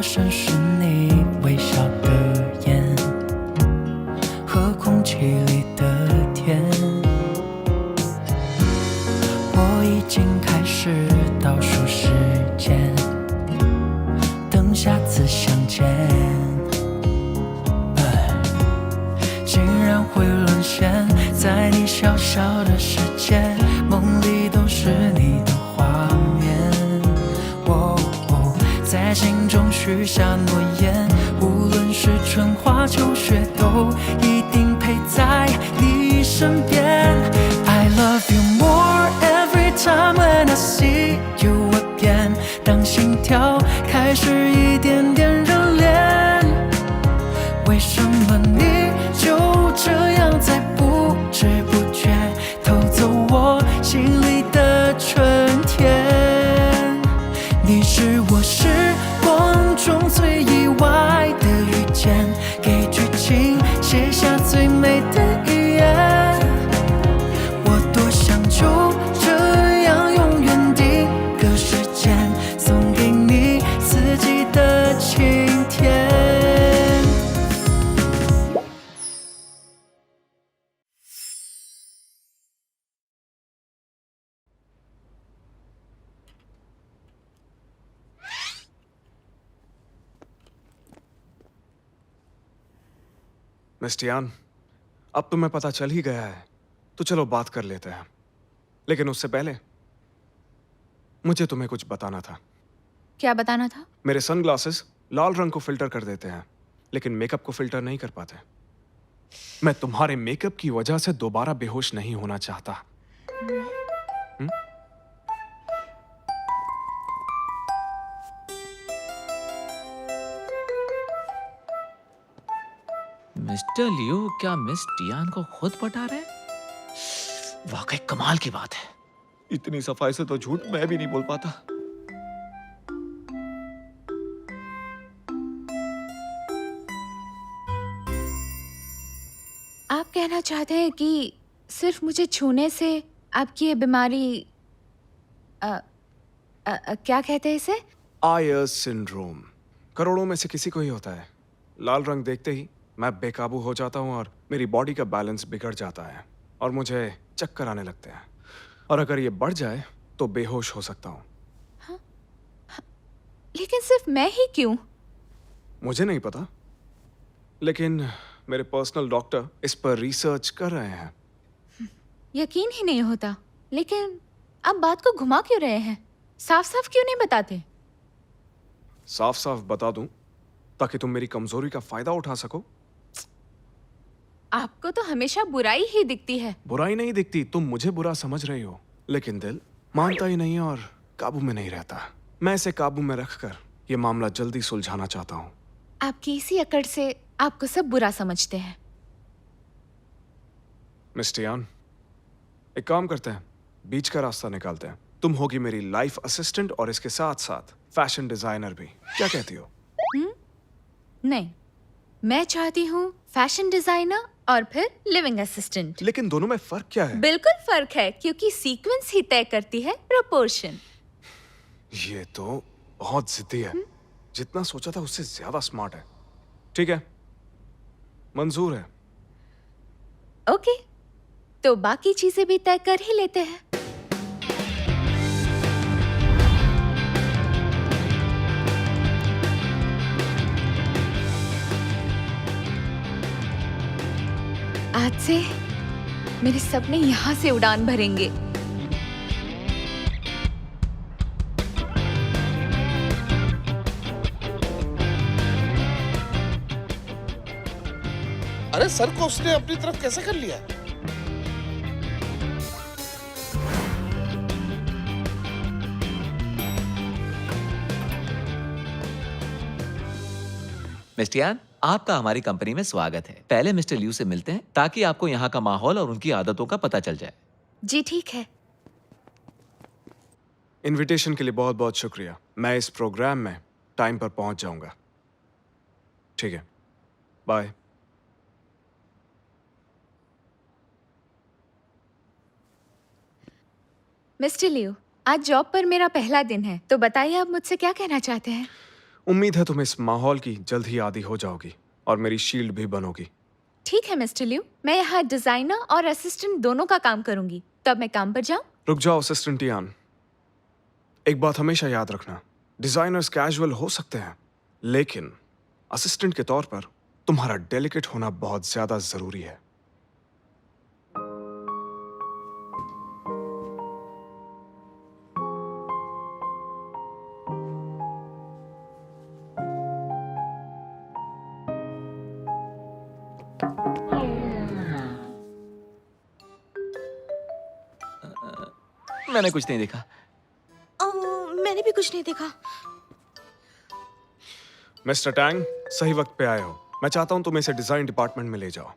身是你微笑的眼和空气里的甜。我已经开始倒数时间，等下次相见。竟然会沦陷在你小小的世界，梦里都是你的画面。在心中许下诺言，无论是春花秋雪，都一定陪在你身边。I love you more every time when I see you again。当心跳开始一点点热恋，为什么你就这样在不知不觉偷走我心里的春天？你是我时光中最意外的遇见，给剧情写下最美的语言。我多想就这样永远定格时间，送给你四季的晴天。मिस Tian, अब तुम्हें पता चल ही गया है, तो चलो बात कर लेते हैं। लेकिन उससे पहले मुझे तुम्हें कुछ बताना था। क्या बताना था? मेरे सनग्लासेस लाल रंग को फिल्टर कर देते हैं, लेकिन मेकअप को फिल्टर नहीं कर पाते। मैं तुम्हारे मेकअप की वजह से दोबारा बेहोश नहीं होना चाहता। मिस्टर लियो क्या मिस टियान को खुद पटा रहे? वाकई कमाल की बात है। इतनी सफाई से तो झूठ मैं भी नहीं बोल पाता। आप कहना चाहते हैं कि सिर्फ मुझे छूने से आपकी ये बीमारी क्या कहते हैं इसे? आयर्स सिंड्रोम करोड़ों में से किसी को ही होता है। लाल रंग देखते ही मैं बेकाबू हो जाता हूँ और मेरी बॉडी का बैलेंस बिगड़ जाता है और मुझे चक्कर आने लगते हैं, और अगर ये बढ़ जाए तो बेहोश हो सकता हूँ। हाँ? लेकिन सिर्फ मैं ही क्यों? मुझे नहीं पता, लेकिन मेरे पर्सनल डॉक्टर इस पर रिसर्च कर रहे हैं। यकीन ही नहीं होता। लेकिन आप बात को घुमा क्यों रहे हैं? साफ साफ क्यों नहीं बताते? साफ साफ बता दूं ताकि तुम मेरी कमजोरी का फायदा उठा सको। आपको तो हमेशा बुराई ही दिखती है। बुराई नहीं दिखती, तुम मुझे बुरा समझ रही हो, लेकिन दिल मानता ही नहीं और काबू में नहीं रहता। मैं इसे काबू में रखकर ये मामला जल्दी सुलझाना चाहता हूँ। आपकी इसी अकड़ से आपको सब बुरा समझते हैं। मिस टियान, एक काम करते हैं, बीच का रास्ता निकालते हैं। तुम होगी मेरी लाइफ असिस्टेंट और इसके साथ साथ फैशन डिजाइनर भी। क्या कहती हो? नहीं, मैं चाहती हूँ फैशन डिजाइनर और फिर लिविंग असिस्टेंट। लेकिन दोनों में फर्क क्या है? बिल्कुल फर्क है, क्योंकि सीक्वेंस ही तय करती है प्रोपोर्शन। ये तो बहुत जिद्दी है। जितना सोचा था उससे ज्यादा स्मार्ट है। ठीक है, मंजूर है। ओके, तो बाकी चीजें भी तय कर ही लेते हैं। आज से मेरे सपने यहाँ से उड़ान भरेंगे। अरे सर को उसने अपनी तरफ कैसे कर लिया? मिस्टर यान, आपका हमारी कंपनी में स्वागत है। पहले मिस्टर लियू से मिलते हैं ताकि आपको यहाँ का माहौल और उनकी आदतों का पता चल जाए। जी ठीक है। इनविटेशन के लिए बहुत बहुत शुक्रिया। मैं इस प्रोग्राम में टाइम पर पहुंच जाऊंगा। ठीक है, बाय। मिस्टर लियू, आज जॉब पर मेरा पहला दिन है, तो बताइए आप मुझसे क्या कहना चाहते हैं? उम्मीद है तुम इस माहौल की जल्द ही आदी हो जाओगी और मेरी शील्ड भी बनोगी। ठीक है मिस्टर लियू, मैं यहाँ डिजाइनर और असिस्टेंट दोनों का काम करूंगी। तब मैं काम पर जाऊँ? रुक जाओ असिस्टेंट यान, एक बात हमेशा याद रखना, डिजाइनर्स कैजुअल हो सकते हैं, लेकिन असिस्टेंट के तौर पर तुम्हारा डेलिकेट होना बहुत ज्यादा जरूरी है। मैंने कुछ नहीं देखा। मैंने भी कुछ नहीं देखा। मिस्टर टैंग, सही वक्त पे आए हो। मैं चाहता हूं तुम इसे डिजाइन डिपार्टमेंट में ले जाओ।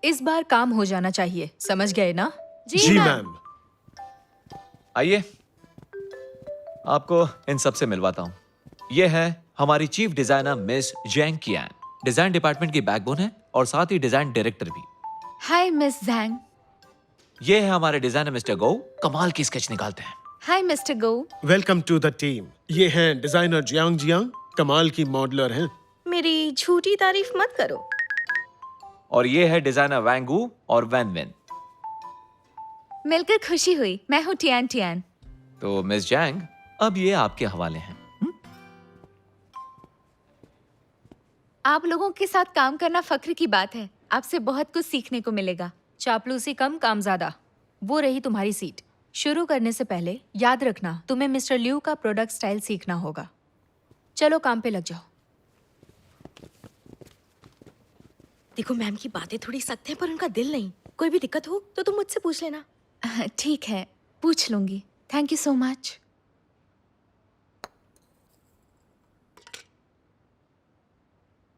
इस बार काम हो जाना चाहिए, समझ गए ना? जी मैम। आइए, आपको इन सब से मिलवाता हूँ। ये है हमारी चीफ डिजाइनर मिस जैंग कियान, डिजाइन डिपार्टमेंट की बैकबोन है और साथ ही डिजाइन डायरेक्टर भी। Hi miss जैंग। ये है हमारे डिजाइनर मिस्टर गो, कमाल की स्केच निकालते हैं। Hi mister Go. Welcome to the team. ये हैं डिजाइनर जियांग जियांग, कमाल की मॉडलर हैं। मेरी झूठी तारीफ मत करो। और ये है डिजाइनर वैंगू और वैन वैन। मिलकर खुशी हुई। मैं हूँ टियान टियान। तो मिस जैंग, अब ये आपके हवाले हैं। आप लोगों के साथ काम करना फख्र की बात है। आपसे बहुत कुछ सीखने को मिलेगा। चापलूसी कम, काम ज्यादा। वो रही तुम्हारी सीट। शुरू करने से पहले याद रखना, तुम्हें मिस्टर लियू का प्रोडक्ट स्टाइल सीखना होगा। चलो काम पे लग जाओ। देखो मैम की बातें थोड़ी सख्त हैं, पर उनका दिल नहीं। कोई भी दिक्कत हो तो तुम मुझसे पूछ लेना। ठीक है, पूछ लूंगी। Thank you so much.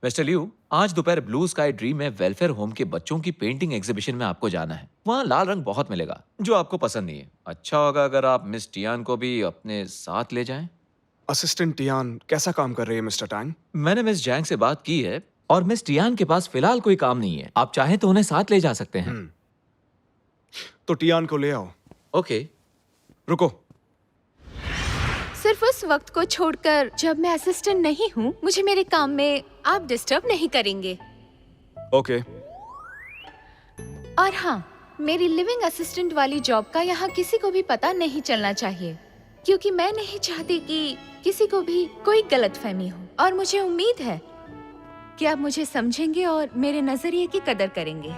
Mister Liu, आज दोपहर ब्लू स्काई ड्रीम में वेलफेयर होम के बच्चों की पेंटिंग एग्जीबिशन में आपको जाना है। वहाँ लाल रंग बहुत मिलेगा जो आपको पसंद नहीं है। अच्छा होगा अगर आप मिस टियान को भी अपने साथ ले जाएं। असिस्टेंट टियान कैसा काम कर रही है मिस्टर टैंग? मैंने मिस जैंग से बात की है और मिस टियान के पास फिलहाल कोई काम नहीं है। आप चाहें तो उन्हें साथ ले जा सकते हैं। तो टियान को ले आओ। ओके। रुको, सिर्फ उस वक्त को छोड़कर जब मैं असिस्टेंट नहीं हूँ, मुझे मेरे काम में आप डिस्टर्ब नहीं करेंगे। ओके। और हाँ, मेरी लिविंग असिस्टेंट वाली जॉब का यहाँ किसी को भी पता नहीं चलना चाहिए, क्योंकि मैं नहीं चाहती कि किसी को भी कोई गलतफहमी हो। और मुझे उम्मीद है कि आप मुझे समझेंगे और मेरे नजरिए की कदर करेंगे।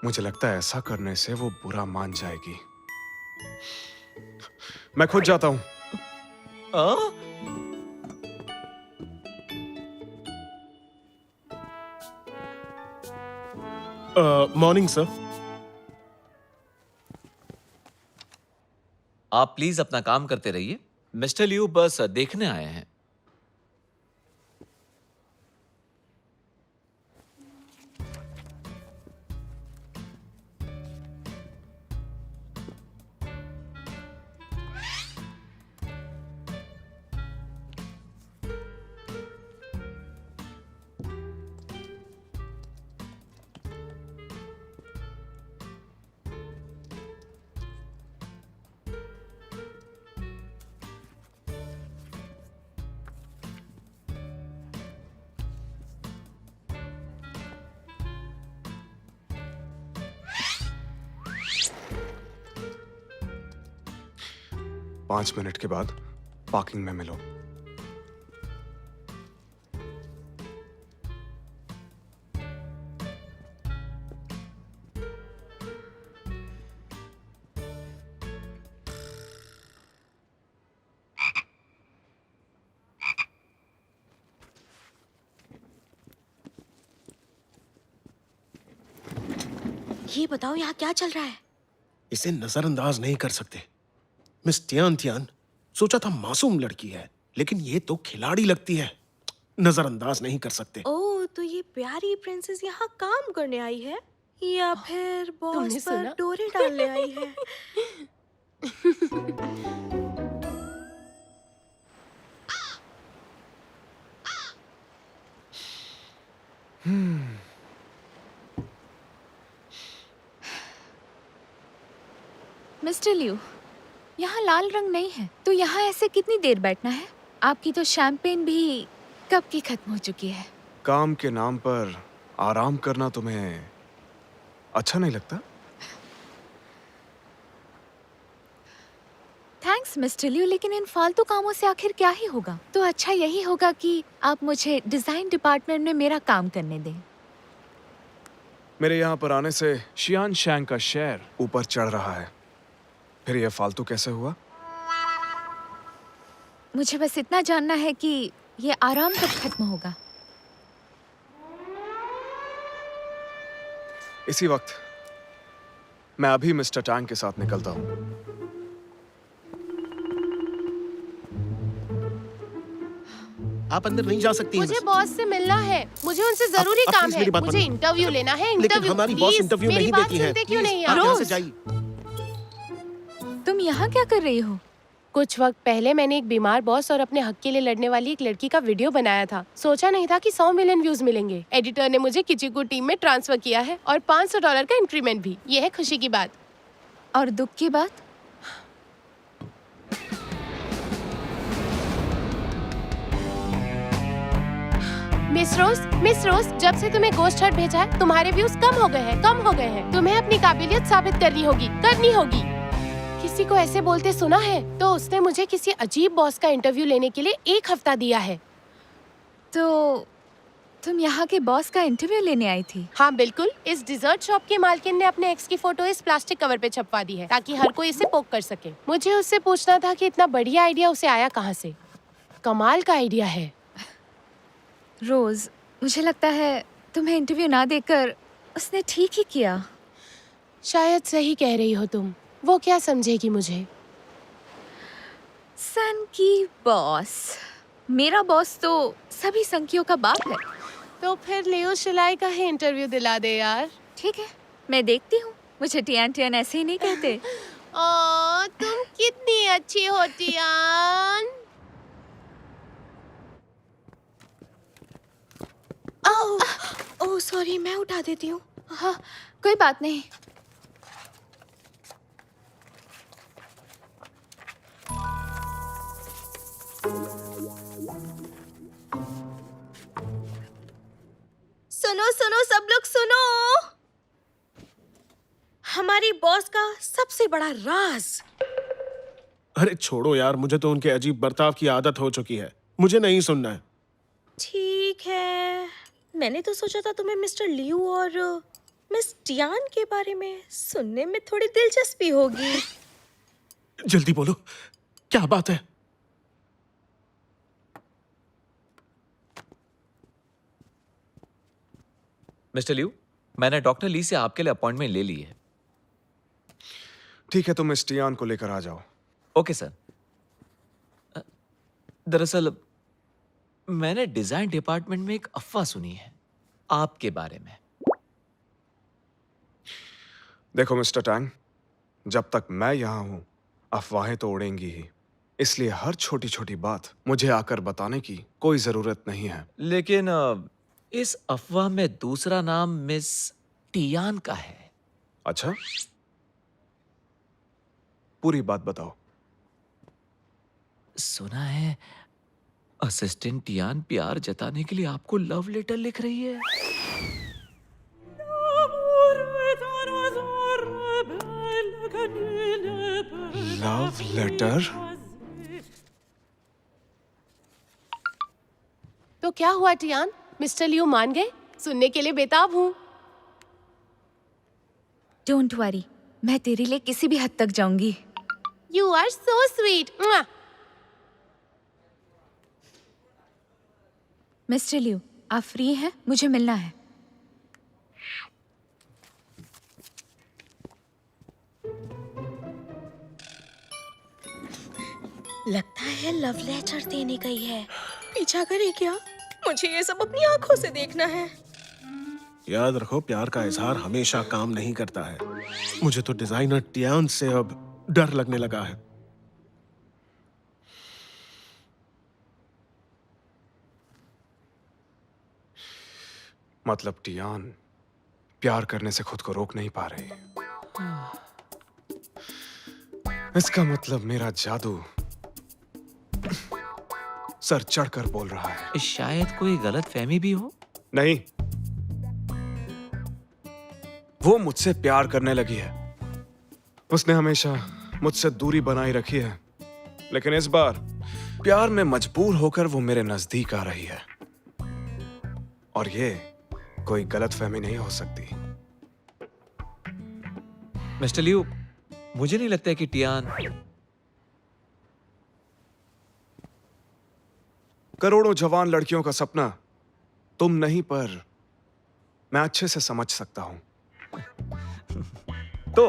मुझे लगता है ऐसा करने से वो बुरा मान जाएगी। मैं खुद जाता हूँ। Morning sir. आप प्लीज अपना काम करते रहिए। मिस्टर लियू बस देखने आए हैं। पांच मिनट के बाद पार्किंग में मिलो। ये बताओ यहाँ क्या चल रहा है? इसे नजरअंदाज नहीं कर सकते। मिस टियान टियान सोचा था मासूम लड़की है, लेकिन ये तो खिलाड़ी लगती है। नजरअंदाज नहीं कर सकते। ओह, तो ये प्यारी प्रिंसेस यहाँ काम करने आई है या फिर बॉस पर डोरे डालने आई है? मिस्टर लियू, यहाँ लाल रंग नहीं है, तो यहाँ ऐसे कितनी देर बैठना है? आपकी तो शैम्पेन भी कब की खत्म हो चुकी है। काम के नाम पर आराम करना तुम्हें अच्छा नहीं लगता? थैंक्स मिस्टर लियो, लेकिन इन फालतू कामों से आखिर क्या ही होगा? तो अच्छा यही होगा कि आप मुझे डिजाइन डिपार्टमेंट में मेरा काम करने दें। मेरे यहाँ पर आने से शियान शैंग का शेयर ऊपर चढ़ रहा है। फिर यह फालतू कैसे हुआ? मुझे बस इतना जानना है कि ये आराम कब खत्म होगा। इसी वक्त मैं अभी मिस्टर टैंग के साथ निकलता हूँ। आप अंदर नहीं जा सकती हैं मुझे मिस। बॉस से मिलना है, मुझे उनसे जरूरी अब काम प्लीज है, मेरी बात मुझे मानिए। इंटरव्यू लेना है, लेकिन इंटरव्यू। हमारी बॉस प्लीज, इंटरव्यू मेरी नहीं बात देती है। सुनते क्यों प्लीज, नहीं आप आप? यहाँ से रोज। जाइए। तुम यहाँ क्या कर रही हो? कुछ वक्त पहले मैंने एक बीमार बॉस और अपने हक के लिए लड़ने वाली एक लड़की का वीडियो बनाया था। सोचा नहीं था कि 100 मिलियन व्यूज मिलेंगे। एडिटर ने मुझे किचिकू टीम में ट्रांसफर किया है और $500 का इंक्रीमेंट भी। ये है खुशी की बात। और दुख की बात? मिस रोज, जब से तुम्हें गोस्ट हर्ट भेजा है, तुम्हारे व्यूज कम हो गए हैं। तुम्हें अपनी काबिलियत साबित करनी होगी। किसी को ऐसे बोलते सुना है तो उसने मुझे किसी अजीब बॉस का इंटरव्यू लेने के लिए 1 हफ्ता दिया है। तो तुम यहाँ के बॉस का इंटरव्यू लेने आई थी? हाँ बिल्कुल। इस डिजर्ट शॉप के मालकिन ने अपने एक्स की फोटो इस प्लास्टिक कवर पे छपवा दी है ताकि हर कोई इसे पोक कर सके। मुझे उससे पूछना था कि इतना बढ़िया आइडिया उसे आया कहाँ से। कमाल का आइडिया है। रोज, मुझे लगता है तुम्हें इंटरव्यू ना देकर उसने ठीक ही किया। शायद सही कह रही हो तुम। वो क्या समझेगी मुझे? सन की बॉस। मेरा बॉस तो सभी संकियों का बाप है। तो फिर लियो शिलाई का ही इंटरव्यू दिला दे यार। ठीक है, मैं देखती हूँ। मुझे टियान ऐसे ही नहीं कहते। ओ, तुम कितनी अच्छी हो टियान। ओह सॉरी, मैं उठा देती हूँ। हाँ, कोई बात नहीं। सुनो सुनो सब लोग सुनो, हमारी बॉस का सबसे बड़ा राज। अरे छोड़ो यार, मुझे तो उनके अजीब बर्ताव की आदत हो चुकी है। मुझे नहीं सुनना है। ठीक है, मैंने तो सोचा था तुम्हें मिस्टर लियू और मिस टियान के बारे में सुनने में थोड़ी दिलचस्पी होगी। जल्दी बोलो, क्या बात है? मिस्टर लियू, मैंने डॉक्टर ली से आपके लिए अपॉइंटमेंट ले ली है। ठीक है, तुम इस टियान को लेकर आ जाओ। Okay sir. दरअसल मैंने डिजाइन डिपार्टमेंट में एक अफवाह सुनी है आपके बारे में। देखो मिस्टर टैंग, जब तक मैं यहाँ हूं अफवाहें तो उड़ेंगी ही। इसलिए हर छोटी छोटी बात मुझे आकर बताने की कोई जरूरत नहीं है। लेकिन इस अफवाह में दूसरा नाम मिस टियान का है। अच्छा, पूरी बात बताओ। सुना है असिस्टेंट टियान प्यार जताने के लिए आपको लव लेटर लिख रही है। Love letter? तो क्या हुआ टियान? मिस्टर लियू मान गए? सुनने के लिए बेताब हूँ। डोंट वरी, मैं तेरे लिए किसी भी हद तक जाऊंगी। You are so sweet. Mister Liu, आप फ्री हैं? मुझे मिलना है। लगता है लव लेटर देने गई है। पीछा करे क्या? मुझे ये सब अपनी आंखों से देखना है। याद रखो, प्यार का इजहार हमेशा काम नहीं करता है। मुझे तो डिजाइनर टियान से अब डर लगने लगा है। मतलब टियान प्यार करने से खुद को रोक नहीं पा रही। इसका मतलब मेरा जादू सर चढ़कर बोल रहा है। शायद कोई गलत फहमी भी हो। नहीं, वो मुझसे प्यार करने लगी है। उसने हमेशा मुझसे दूरी बनाई रखी है, लेकिन इस बार प्यार में मजबूर होकर वो मेरे नजदीक आ रही है। और ये कोई गलतफहमी नहीं हो सकती। मिस्टर लियू, मुझे नहीं लगता कि टियान करोड़ों जवान लड़कियों का सपना तुम नहीं, पर मैं अच्छे से समझ सकता हूं। तो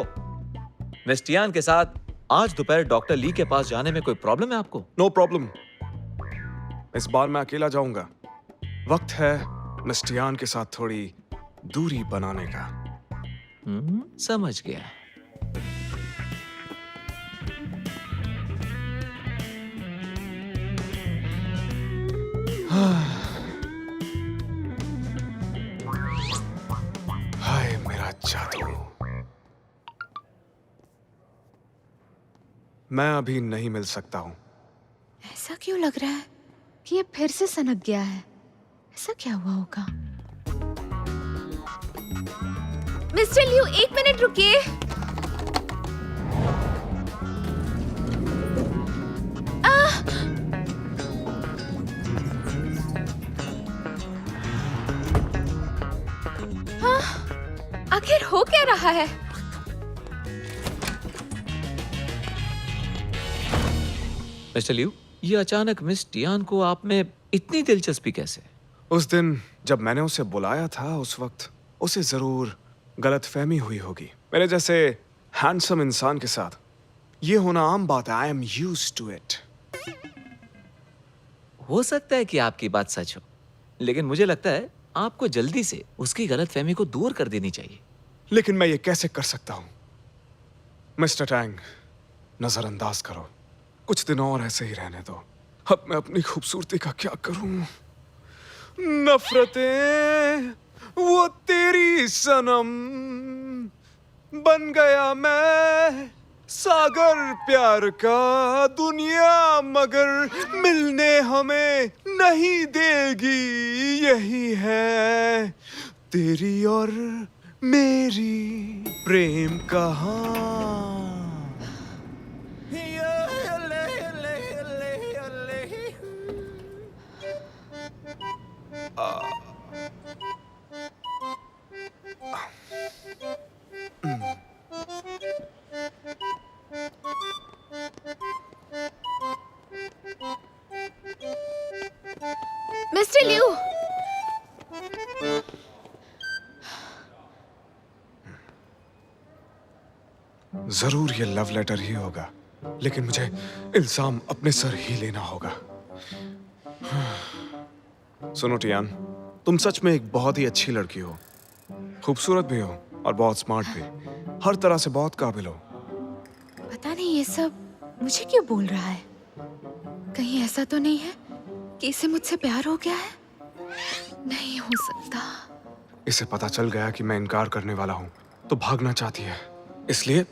मिस टियान के साथ आज दोपहर डॉक्टर ली के पास जाने में कोई प्रॉब्लम है आपको? No problem. इस बार मैं अकेला जाऊंगा। वक्त है मिस टियान के साथ थोड़ी दूरी बनाने का। समझ गया। हाय मेरा जादू। मैं अभी नहीं मिल सकता हूं। ऐसा क्यों लग रहा है कि ये फिर से सनक गया है? ऐसा क्या हुआ होगा? मिस्टर लियू, 1 मिनट रुकिए। आखिर हो क्या रहा है? मिस्टर लियू, ये अचानक मिस टियान को आप में इतनी दिलचस्पी कैसे? उस दिन जब मैंने उसे बुलाया था, उस वक्त उसे जरूर गलतफहमी हुई होगी। मेरे जैसे हैंडसम इंसान के साथ ये होना आम बात है। I am used to it. हो सकता है कि आपकी बात सच हो, लेकिन मुझे लगता है आपको जल्दी से उसकी गलतफहमी को दूर कर देनी चाहिए। लेकिन मैं ये कैसे कर सकता हूं? मिस्टर टैंग, नजरअंदाज करो। कुछ दिन और ऐसे ही रहने दो। अब मैं अपनी खूबसूरती का क्या करूं? नफरतें वो तेरी सनम, बन गया मैं सागर प्यार का। दुनिया मगर मिलने हमें नहीं देगी, यही है तेरी और मेरी प्रेम कहानी। मिस्टर लियू, जरूर ये लव लेटर ही होगा, लेकिन मुझे इल्जाम अपने सर ही लेना होगा। सुनो टियान, तुम सच में एक बहुत ही अच्छी लड़की हो। खूबसूरत भी हो और बहुत स्मार्ट भी। हर तरह से बहुत काबिल हो। पता नहीं ये सब मुझे क्यों बोल रहा है। कहीं ऐसा तो नहीं है कि इसे मुझसे प्यार हो गया है? नहीं हो सकता। इसे पता चल गया कि मैं इनकार करने वाला हूं, तो भागना चाहती है। इसलिए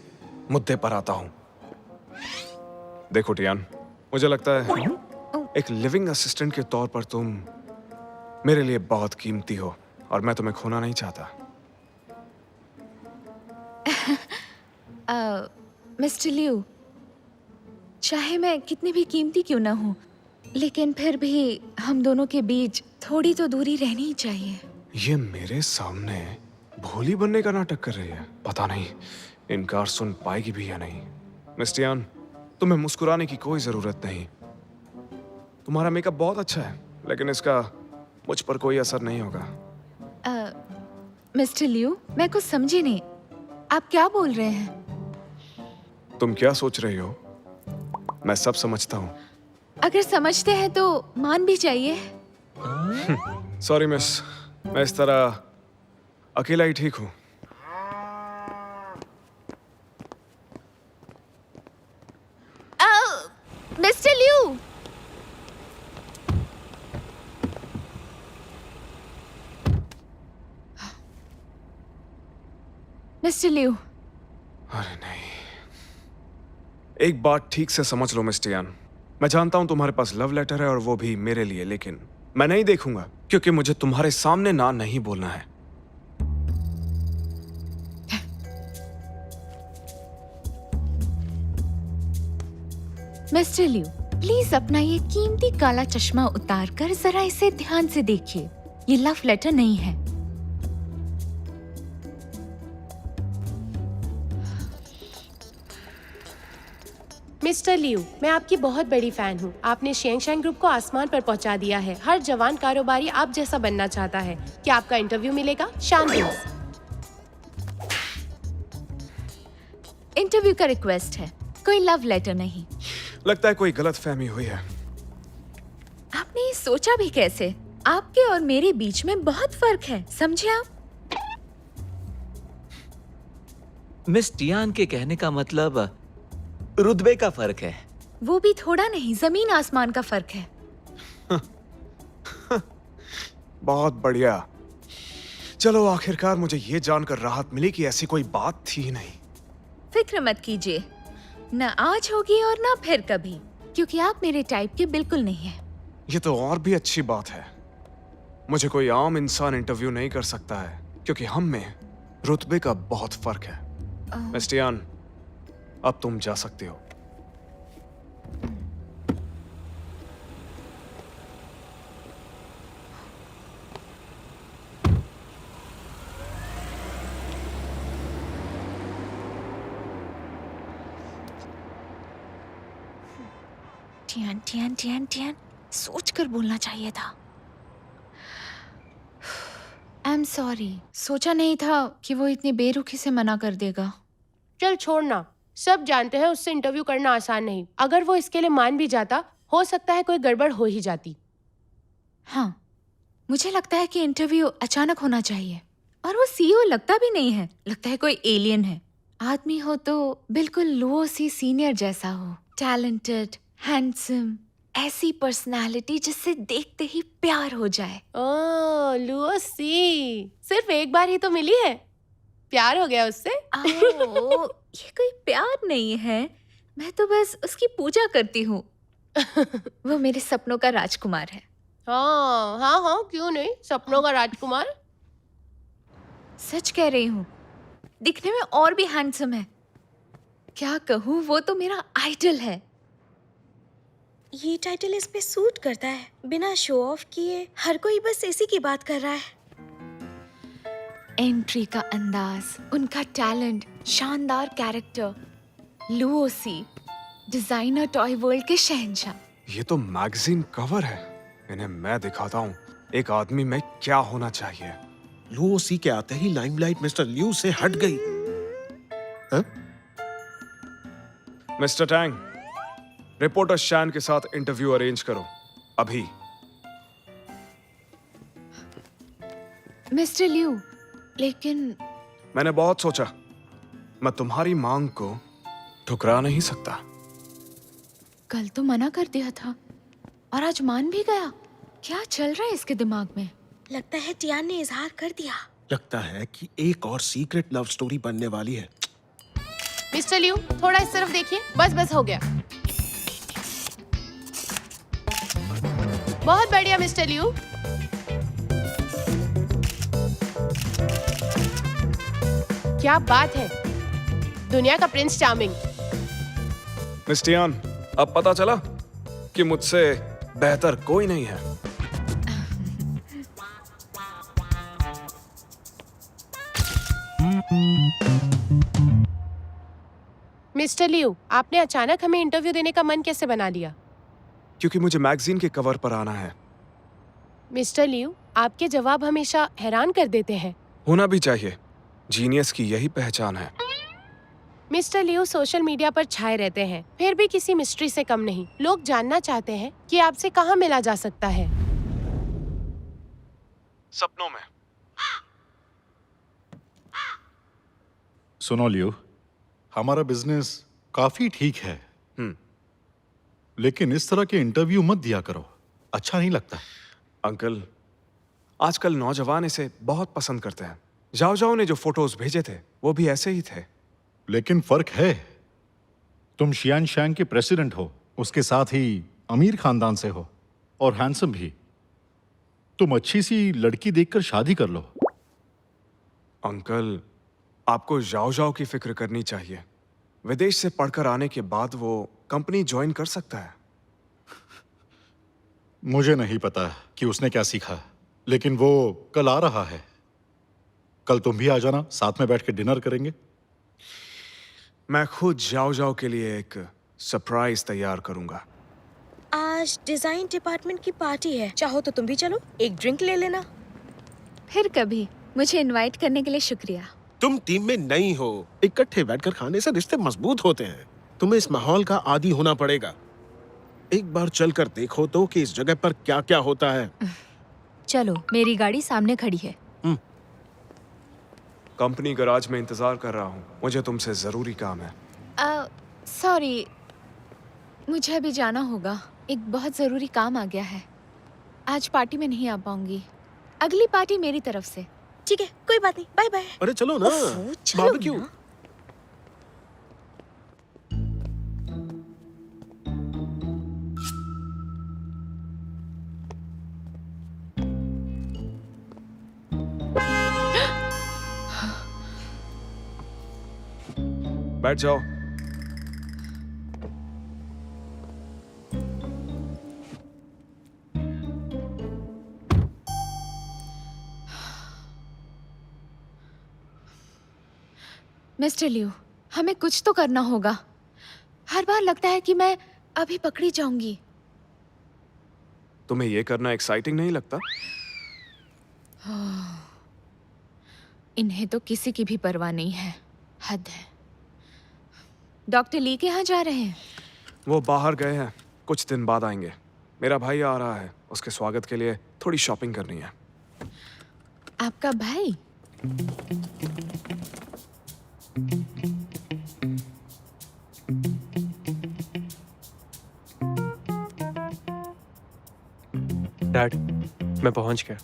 मुद्दे पर आता हूं। देखो टियान, मुझे लगता है एक लिविंग असिस्टेंट के तौर पर तुम मेरे लिए बहुत कीमती हो, और मैं तुम्हें खोना नहीं चाहता। मिस्टर लियू, चाहे मैं कितनी भी कीमती क्यों ना हूँ, लेकिन फिर भी हम दोनों के बीच थोड़ी तो दूरी रहनी ही चाहिए। ये मेरे सामने भोली बनने का नाटक कर रही है। पता नहीं इनकार सुन पाएगी भी या नहीं। मिस टियान, तुम्हें मुस्कुराने की कोई जरूरत नहीं। तुम्हारा मेकअप बहुत अच्छा है, लेकिन इसका मुझ पर कोई असर नहीं होगा। मिस्टर लियू, मैं कुछ समझी नहीं। आप क्या बोल रहे हैं? तुम क्या सोच रही हो? मैं सब समझता हूँ। अगर समझते हैं तो मान भी चाहिए। सॉरी मिस, मैं इस तरह अकेला ही ठीक हूँ। मिस्टर लियू, मिस्टर लियू, अरे नहीं, एक बात ठीक से समझ लो मिस टियान, मैं जानता हूं तुम्हारे पास लव लेटर है और वो भी मेरे लिए, लेकिन मैं नहीं देखूंगा क्योंकि मुझे तुम्हारे सामने ना नहीं बोलना है। मिस्टर लिू, प्लीज अपना ये कीमती काला चश्मा उतार कर जरा इसे ध्यान से देखिए। ये लव लेटर नहीं है। मिस्टर लियू, मैं आपकी बहुत बड़ी फैन हूँ। आपने शेंगशैंग ग्रुप को आसमान पर पहुँचा दिया है। हर जवान कारोबारी आप जैसा बनना चाहता है। क्या आपका इंटरव्यू मिलेगा? शानदार। इंटरव्यू का रिक्वेस्ट है, कोई लव लेटर नहीं। लगता है कोई गलतफहमी हुई है। आपने ये सोचा भी कैसे? आपके और मेरे बीच में बहुत फर्क है, समझे आप? मिस टियान के कहने का मतलब रुतबे का फर्क है। वो भी थोड़ा नहीं, जमीन आसमान का फर्क है। बहुत बढ़िया। चलो, आखिरकार मुझे ये जानकर राहत मिली कि ऐसी कोई बात थी ही नहीं। फिक्र मत कीजिए, न आज होगी और न फिर कभी, क्योंकि आप मेरे टाइप के बिल्कुल नहीं हैं। ये तो और भी अच्छी बात है। मुझे कोई आम इंसान इंटरव्यू नहीं कर सकता है क्योंकि हम में रुतबे का बहुत फर्क है। मिस टियान, अब तुम जा सकती हो। टियान टियान टियान टियान, सोच कर बोलना चाहिए था। आई एम सॉरी, सोचा नहीं था कि वो इतनी बेरुखी से मना कर देगा। चल छोड़ना, सब जानते हैं उससे इंटरव्यू करना आसान नहीं। अगर वो इसके लिए मान भी जाता, हो सकता है कोई गड़बड़ हो ही जाती। हाँ, मुझे लगता है कि इंटरव्यू अचानक होना चाहिए। और वो सीईओ लगता भी नहीं है, लगता है कोई एलियन है। आदमी हो तो बिल्कुल लुओ सी सीनियर जैसा हो, टैलेंटेड, हैंडसम, ऐसी पर्सनालिटी जिससे देखते ही प्यार हो जाए। ओह लुसी, सिर्फ एक बार ही तो मिली है, प्यार हो गया उससे? ओह, ये कोई प्यार नहीं है, मैं तो बस उसकी पूजा करती हूँ। वो मेरे सपनों का राजकुमार है। हाँ हाँ हाँ, क्यों नहीं, सपनों का राजकुमार। सच कह रही हूँ, दिखने में और भी हैंडसम है। क्या कहूँ, वो तो मेरा आइडल है। ये टाइटल इस पे सूट करता है। बिना शो ऑफ किए हर कोई बस इसी की बात कर रहा है। एंट्री का अंदाज, उनका टैलेंट, शानदार कैरेक्टर, लुओसी, डिजाइनर टॉय वर्ल्ड के शहंशाह। ये तो मैगजीन कवर है। इन्हें मैं दिखाता हूँ एक आदमी में क्या होना चाहिए। लुओसी के आते ही लाइमलाइट मिस्टर लियू से हट गई। हाँ? मिस्टर टैंग, रिपोर्टर शैन के साथ इंटरव्यू अरेंज करो अभी। मिस्टर लियू, लेकिन मैंने बहुत सोचा, मैं तुम्हारी मांग को ठुकरा नहीं सकता। कल तो मना कर दिया था और आज मान भी गया। क्या चल रहा है इसके दिमाग में? लगता है टियान ने इजहार कर दिया। लगता है कि एक और सीक्रेट लव स्टोरी बनने वाली है। मिस्टर लियू, थोड़ा इस तरफ देखिए, बस बस हो गया। बहुत बढ़िया मिस्टर लियू। क्या बात है, दुनिया का प्रिंस चार्मिंग। मिस टियान, अब पता चला कि मुझसे बेहतर कोई नहीं है। मिस्टर लियू, आपने अचानक हमें इंटरव्यू देने का मन कैसे बना लिया? क्योंकि मुझे मैगजीन के कवर पर आना है। मिस्टर लियू, आपके जवाब हमेशा हैरान कर देते हैं। होना भी चाहिए, जीनियस की यही पहचान है। मिस्टर लियू सोशल मीडिया पर छाए रहते हैं, फिर भी किसी मिस्ट्री से कम नहीं। लोग जानना चाहते हैं कि आपसे कहाँ मिला जा सकता है। सपनों में। सुनो लियो, हमारा बिजनेस काफी ठीक है, लेकिन इस तरह के इंटरव्यू मत दिया करो, अच्छा नहीं लगता। अंकल, आजकल नौजवान इसे बहुत पसंद करते हैं। जाओ जाओ ने जो फोटोज भेजे थे वो भी ऐसे ही थे। लेकिन फर्क है, तुम शियान शैंग के प्रेसिडेंट हो, उसके साथ ही अमीर खानदान से हो और हैंडसम भी। तुम अच्छी सी लड़की देखकर शादी कर लो। अंकल, आपको जाओ जाओ की फिक्र करनी चाहिए। विदेश से पढ़कर आने के बाद वो कंपनी ज्वाइन कर सकता है। मुझे नहीं पता कि उसने क्या सीखा, लेकिन वो कल आ रहा है। कल तुम भी आ जाना, साथ में बैठ के डिनर करेंगे। मैं खुद जाओ जाओ के लिए एक सरप्राइज तैयार करूंगा। आज डिजाइन डिपार्टमेंट की पार्टी है, चाहो तो तुम भी चलो, एक ड्रिंक ले लेना। फिर कभी। मुझे इनवाइट करने के लिए शुक्रिया। तुम टीम में नई हो, इकट्ठे बैठकर खाने से रिश्ते मजबूत होते हैं। तुम्हें इस माहौल का आदी होना पड़ेगा। एक बार चलकर देखो तो कि इस जगह पर क्या क्या होता है। चलो, मेरी गाड़ी सामने खड़ी है। कंपनी गराज में इंतजार कर रहा हूँ, मुझे तुमसे जरूरी काम है। सॉरी, मुझे अभी जाना होगा। एक बहुत जरूरी काम आ गया है। आज पार्टी में नहीं आ पाऊंगी। अगली पार्टी मेरी तरफ से। ठीक है, कोई बात नहीं, बाय बाय। अरे चलो ना, ओफो, चलो बारबेक्यू। ना। बैठ जाओ। मिस्टर लिू, हमें कुछ तो करना होगा। हर बार लगता है कि मैं अभी पकड़ी जाऊंगी। तुम्हें ये करना एक्साइटिंग नहीं लगता? इन्हें तो किसी की भी परवाह नहीं है। हद है। डॉक्टर ली के यहाँ जा रहे हैं? वो बाहर गए हैं, कुछ दिन बाद आएंगे। मेरा भाई आ रहा है, उसके स्वागत के लिए थोड़ी शॉपिंग करनी है। आपका भाई? डैड, मैं पहुंच गया।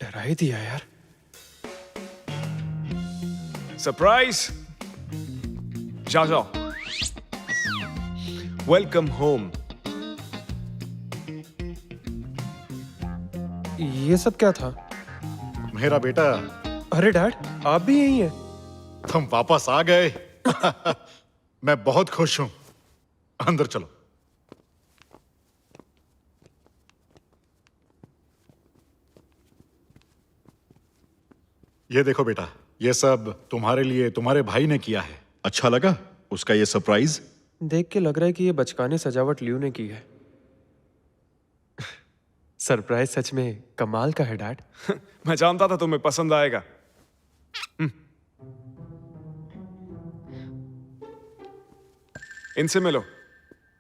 डरा ही दिया यार। सरप्राइज! जाओ जाओ। Welcome home. ये सब क्या था? मेरा बेटा, अरे डैड, आप भी यही हैं? तुम वापस आ गए। मैं बहुत खुश हूं। अंदर चलो। ये देखो बेटा, ये सब तुम्हारे लिए तुम्हारे भाई ने किया है। अच्छा लगा उसका ये सरप्राइज? देख के लग रहा है कि ये बचकाने सजावट लियो ने की है। सरप्राइज सच में कमाल का है डैड। मैं जानता था तुम्हें पसंद आएगा। इनसे मिलो,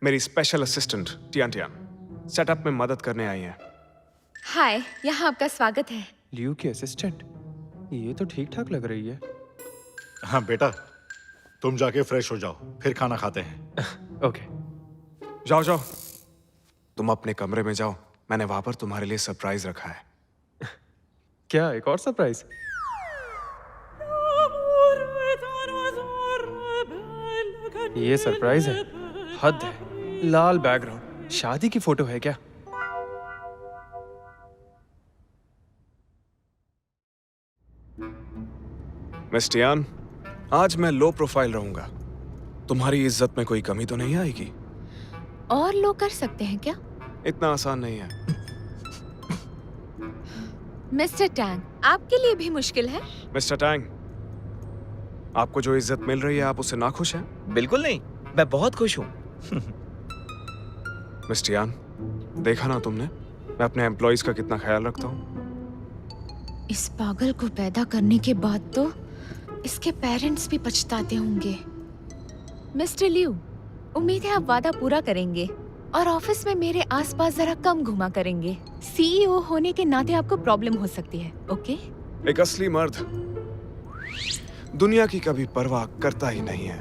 मेरी special assistant Tian Tian setup में मदद करने आई हैं। हाय, यहाँ आपका स्वागत है। लियो की असिस्टेंट? ये तो ठीक ठाक लग रही है। हाँ बेटा, तुम जाके फ्रेश हो जाओ, फिर खाना खाते हैं। ओके। जाओ जाओ, तुम अपने कमरे में जाओ। मैंने वहां पर तुम्हारे लिए सरप्राइज रखा है। क्या, एक और सरप्राइज? ये सरप्राइज है? हद है। लाल बैकग्राउंड, शादी की फोटो है क्या? मिस टियान, आज मैं लो प्रोफाइल रहूंगा। तुम्हारी इज्जत में कोई कमी तो नहीं आएगी? और लोग कर सकते हैं क्या? इतना आसान नहीं है। मिस्टर टैंग, आपके लिए भी मुश्किल है? मिस्टर टैंग, आपको जो इज्जत मिल रही है, आप उससे नाखुश हैं? बिल्कुल नहीं, मैं बहुत खुश हूँ। मिस टियान, देखा ना तुमने, मैं अपने एम्प्लॉइज का कितना ख्याल रखता हूँ। इस पागल को पैदा करने के बाद तो इसके पेरेंट्स भी पछताते होंगे। मिस्टर लिू, उम्मीद है आप वादा पूरा करेंगे और ऑफिस में मेरे आसपास जरा कम घुमा करेंगे। सीईओ होने के नाते आपको प्रॉब्लम हो सकती है, ओके? एक असली मर्द दुनिया की कभी परवाह करता ही नहीं है।